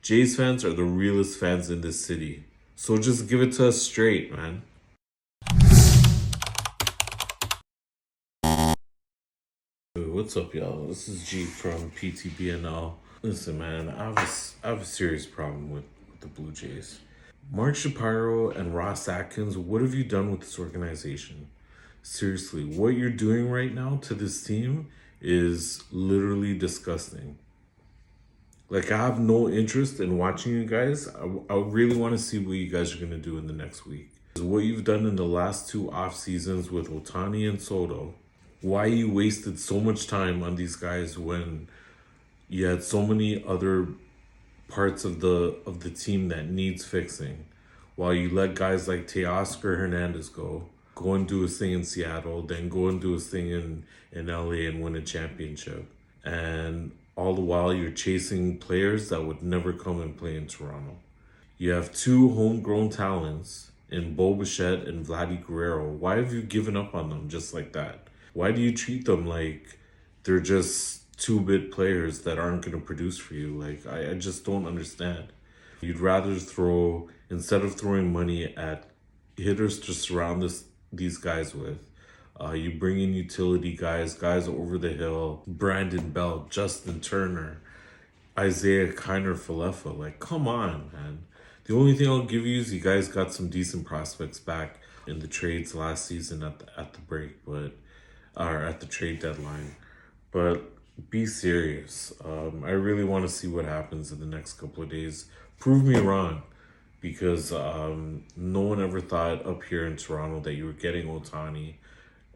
Jays fans are the realest fans in this city. So just give it to us straight, man. What's up, y'all? This is G from PTBNL. Listen, man, I have a serious problem with the Blue Jays. Mark Shapiro and Ross Atkins, what have you done with this organization? Seriously, what you're doing right now to this team is literally disgusting. Like, I have no interest in watching you guys. I really want to see what you guys are going to do in the next week. What you've done in the last two off seasons with Ohtani and Soto, why you wasted so much time on these guys when you had so many other parts of the team that needs fixing, while you let guys like Teoscar Hernandez go and do his thing in Seattle, then go and do his thing in LA and win a championship. And all the while you're chasing players that would never come and play in Toronto. You have two homegrown talents in Bo Bichette and Vladdy Guerrero. Why have you given up on them just like that? Why do you treat them like they're just two-bit players that aren't going to produce for you? Like, I just don't understand. You'd rather instead of throwing money at hitters to surround these guys with, you bring in utility guys over the hill, Brandon Belt, Justin Turner, Isaiah Kiner-Falefa. Like, come on, man. The only thing I'll give you is you guys got some decent prospects back in the trades last season at the break, or at the trade deadline. But be serious. I really want to see what happens in the next couple of days. Prove me wrong, because no one ever thought up here in Toronto that you were getting Ohtani.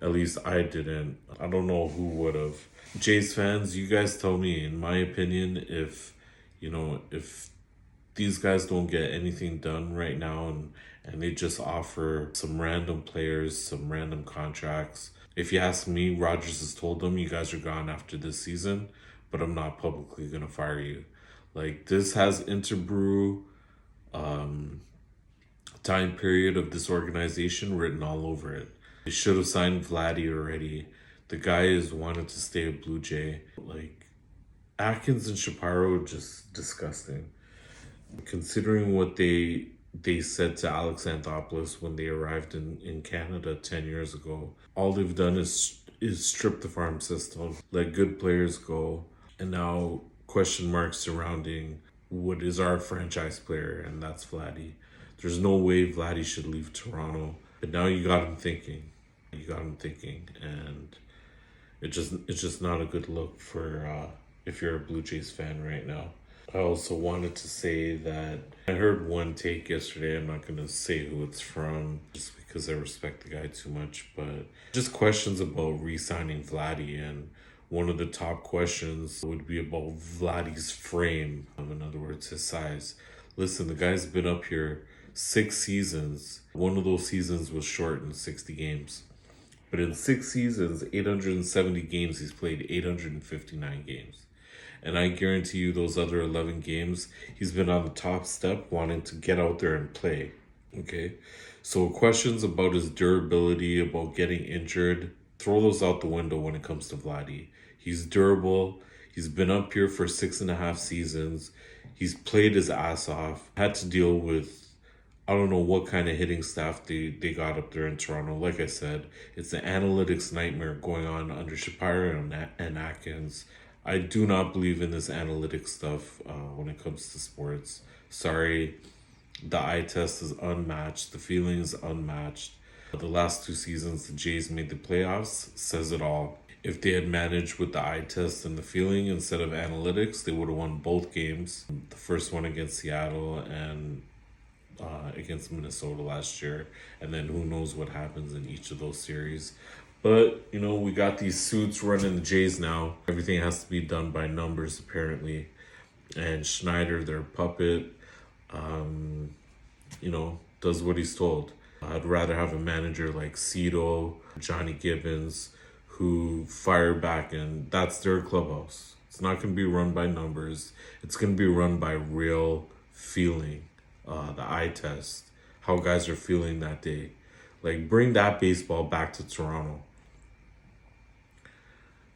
At least I didn't. I don't know who would have. Jays fans, you guys tell me, in my opinion, if these guys don't get anything done right now and they just offer some random players, some random contracts. If you ask me, Rogers has told them, you guys are gone after this season, but I'm not publicly going to fire you. Like, this has interbrew time period of this organization written all over it. They should have signed Vladdy already. The guy is wanted to stay a Blue Jay. Like, Atkins and Shapiro are just disgusting. Considering what they said to Alex Anthopoulos when they arrived in Canada 10 years ago, all they've done is strip the farm system, let good players go, and now question marks surrounding what is our franchise player, and that's Vladdy. There's no way Vladdy should leave Toronto. But now you got him thinking. And it's just not a good look for if you're a Blue Jays fan right now. I also wanted to say that I heard one take yesterday. I'm not going to say who it's from just because I respect the guy too much, but just questions about re-signing Vladdy. And one of the top questions would be about Vladdy's frame. In other words, his size. Listen, the guy's been up here 6 seasons. One of those seasons was shortened 60 games. But in 6 seasons, 870 games, he's played 859 games. And I guarantee you those other 11 games, he's been on the top step wanting to get out there and play. Okay? So questions about his durability, about getting injured, throw those out the window when it comes to Vladdy. He's durable. He's been up here for 6.5 seasons. He's played his ass off. Had to deal with, I don't know what kind of hitting staff they got up there in Toronto. Like I said, it's an analytics nightmare going on under Shapiro and Atkins. I do not believe in this analytics stuff when it comes to sports. Sorry, the eye test is unmatched. The feeling is unmatched. The last 2 seasons the Jays made the playoffs says it all. If they had managed with the eye test and the feeling instead of analytics, they would have won both games. The first one against Seattle and against Minnesota last year. And then who knows what happens in each of those series. But, we got these suits running the Jays now. Everything has to be done by numbers, apparently. And Schneider, their puppet, does what he's told. I'd rather have a manager like Cito, Johnny Gibbons, who fire back, and that's their clubhouse. It's not going to be run by numbers. It's going to be run by real feeling, the eye test, how guys are feeling that day. Like, bring that baseball back to Toronto.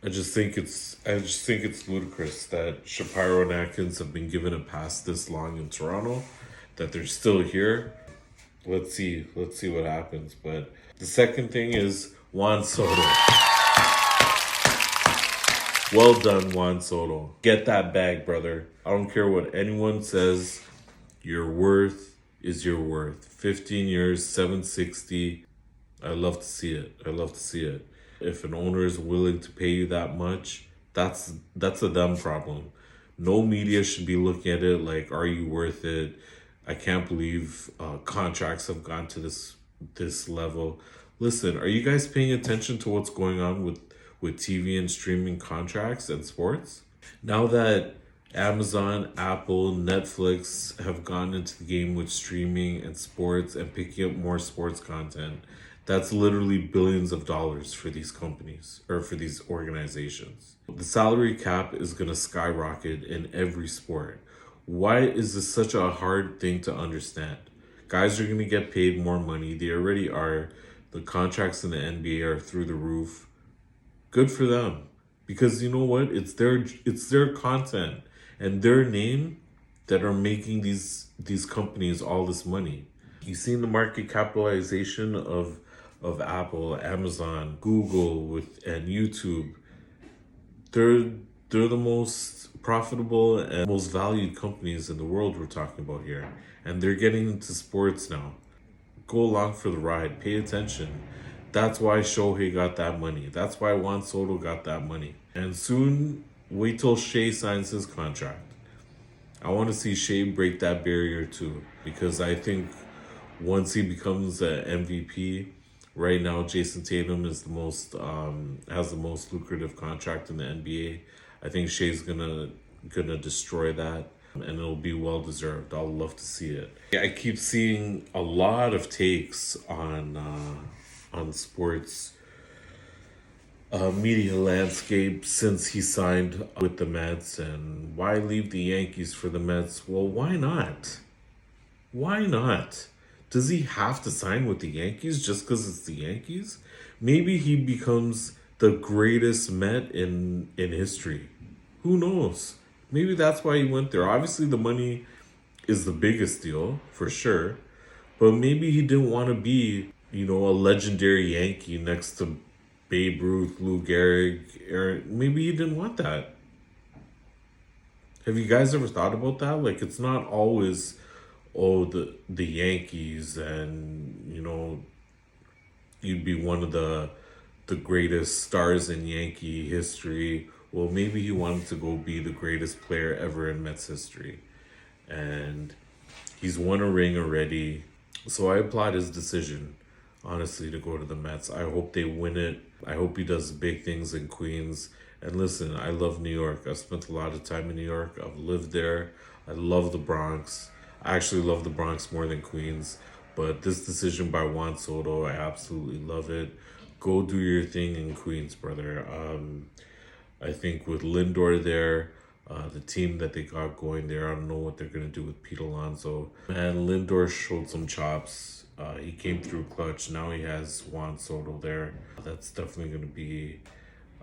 I just think it's ludicrous that Shapiro and Atkins have been given a pass this long in Toronto, that they're still here. Let's see what happens. But the second thing is Juan Soto. Well done, Juan Soto. Get that bag, brother. I don't care what anyone says. Your worth is your worth. 15 years, 760. I love to see it. I love to see it. If an owner is willing to pay you that much, that's a them problem. No media should be looking at it like, are you worth it? I can't believe contracts have gone to this level. Listen, are you guys paying attention to what's going on with TV and streaming contracts and sports? Now that Amazon, Apple, Netflix have gone into the game with streaming and sports and picking up more sports content, that's literally billions of dollars for these companies or for these organizations. The salary cap is going to skyrocket in every sport. Why is this such a hard thing to understand? Guys are going to get paid more money. They already are. The contracts in the NBA are through the roof. Good for them. Because you know what? It's their content and their name that are making these companies all this money. You've seen the market capitalization of Apple, Amazon, Google and YouTube. They're the most profitable and most valued companies in the world we're talking about here. And they're getting into sports now. Go along for the ride. Pay attention. That's why Shohei got that money. That's why Juan Soto got that money. And soon, wait till Shea signs his contract. I want to see Shea break that barrier too. Because I think once he becomes an MVP, right now Jason Tatum is has the most lucrative contract in the NBA. I think Shea's gonna destroy that, and it'll be well deserved. I'll love to see it. I keep seeing a lot of takes on sports media landscape since he signed with the Mets, and why leave the Yankees for the Mets? Well, why not? Why not? Does he have to sign with the Yankees just because it's the Yankees? Maybe he becomes the greatest Met in history. Who knows? Maybe that's why he went there. Obviously, the money is the biggest deal, for sure. But maybe he didn't want to be, a legendary Yankee next to Babe Ruth, Lou Gehrig, Aaron. Maybe he didn't want that. Have you guys ever thought about that? Like, it's not always, the Yankees and, you'd be one of the greatest stars in Yankee history. Well, maybe he wanted to go be the greatest player ever in Mets history. And he's won a ring already. So I applaud his decision, honestly, to go to the Mets. I hope they win it. I hope he does big things in Queens. And listen, I love New York. I've spent a lot of time in New York. I've lived there. I love the Bronx. I actually love the Bronx more than Queens. But this decision by Juan Soto, I absolutely love it. Go do your thing in Queens, brother. I think with Lindor there, the team that they got going there, I don't know what they're going to do with Pete Alonso. Man, Lindor showed some chops. He came through clutch. Now he has Juan Soto there. That's definitely going to be,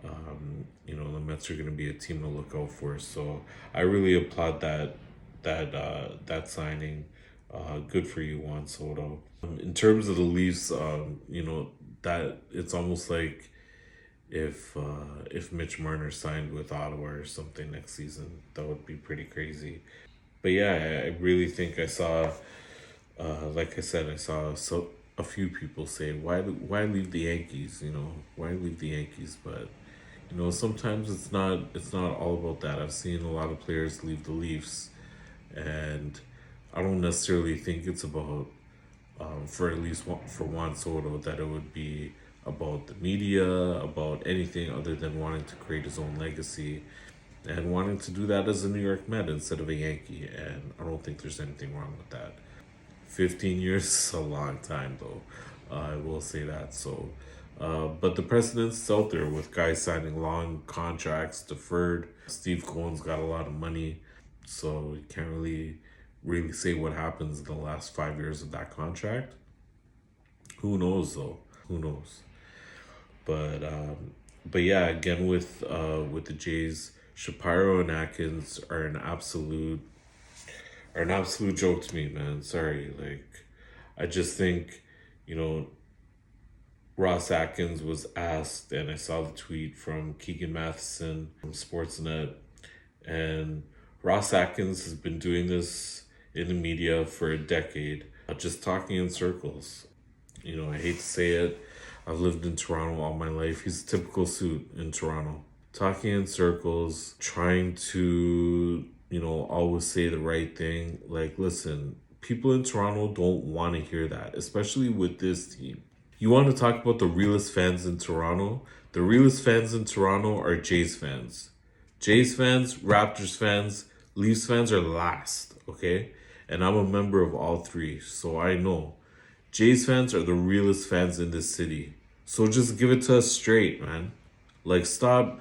the Mets are going to be a team to look out for. So I really applaud that signing. Good for you, Juan Soto. In terms of the Leafs, that it's almost like if Mitch Marner signed with Ottawa or something next season, that would be pretty crazy. But yeah, I really think I saw, like I said, a few people say, why leave the Yankees? Why leave the Yankees? But sometimes it's not all about that. I've seen a lot of players leave the Leafs, and I don't necessarily think it's about, for Juan Soto, that it would be about the media, about anything other than wanting to create his own legacy and wanting to do that as a New York Met instead of a Yankee. And I don't think there's anything wrong with that. 15 years is a long time, though. I will say that. So, but the precedent's out there with guys signing long contracts, deferred. Steve Cohen's got a lot of money, so you can't really say what happens in the last 5 years of that contract. Who knows, though? Who knows? But But yeah, again with the Jays, Shapiro and Atkins are an absolute joke to me, man. Sorry, like I just think, you know, Ross Atkins was asked, and I saw the tweet from Keegan Matheson from Sportsnet, and Ross Atkins has been doing this in the media for a decade, just talking in circles. You know, I hate to say it. I've lived in Toronto all my life. He's a typical suit in Toronto. Talking in circles, trying to, always say the right thing. Like, listen, people in Toronto don't want to hear that, especially with this team. You want to talk about the realest fans in Toronto? The realest fans in Toronto are Jays fans. Jays fans, Raptors fans, Leafs fans are last, okay? And I'm a member of all three, so I know. Jays fans are the realest fans in this city. So just give it to us straight, man. Like, stop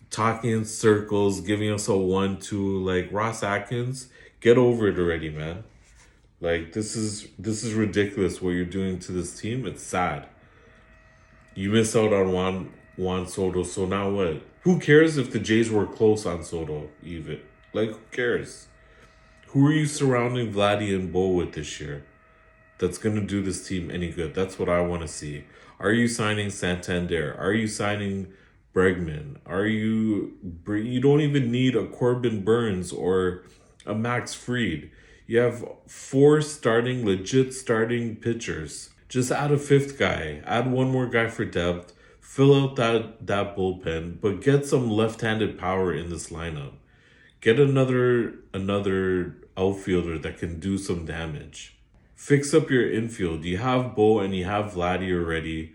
talking in circles, giving us a 1-2. Like, Ross Atkins, get over it already, man. Like, this is ridiculous what you're doing to this team. It's sad. You miss out on Juan Soto, so now what? Who cares if the Jays were close on Soto, even? Like, who cares? Who are you surrounding Vladdy and Bo with this year that's going to do this team any good? That's what I want to see. Are you signing Santander? Are you signing Bregman? You don't even need a Corbin Burnes or a Max Fried. You have 4 legit starting pitchers. Just add a 5th guy. Add 1 more guy for depth. Fill out that bullpen, but get some left-handed power in this lineup. Get another outfielder that can do some damage. Fix up your infield. You have Bo and you have Vladdy already.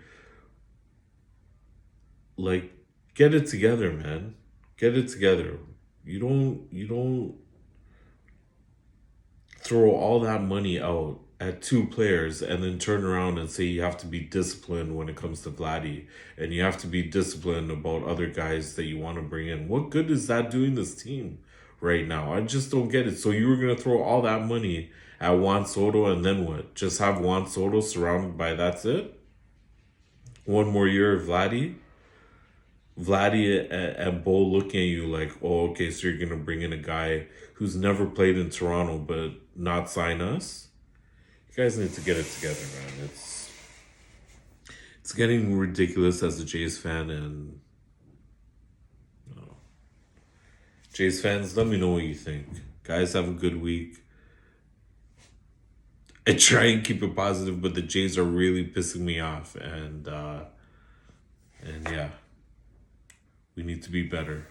Like, get it together, man. Get it together. You don't throw all that money out at 2 players and then turn around and say you have to be disciplined when it comes to Vladdy and you have to be disciplined about other guys that you want to bring in. What good is that doing this team right now? I just don't get it. So you were going to throw all that money at Juan Soto and then what? Just have Juan Soto surrounded by that's it? 1 more year of Vladdy? Vladdy and Bo looking at you like, oh, okay, so you're going to bring in a guy who's never played in Toronto but not sign us? You guys need to get it together, man. It's getting ridiculous as a Jays fan, and Jays fans, let me know what you think. Guys, have a good week. I try and keep it positive, but the Jays are really pissing me off, and yeah, we need to be better.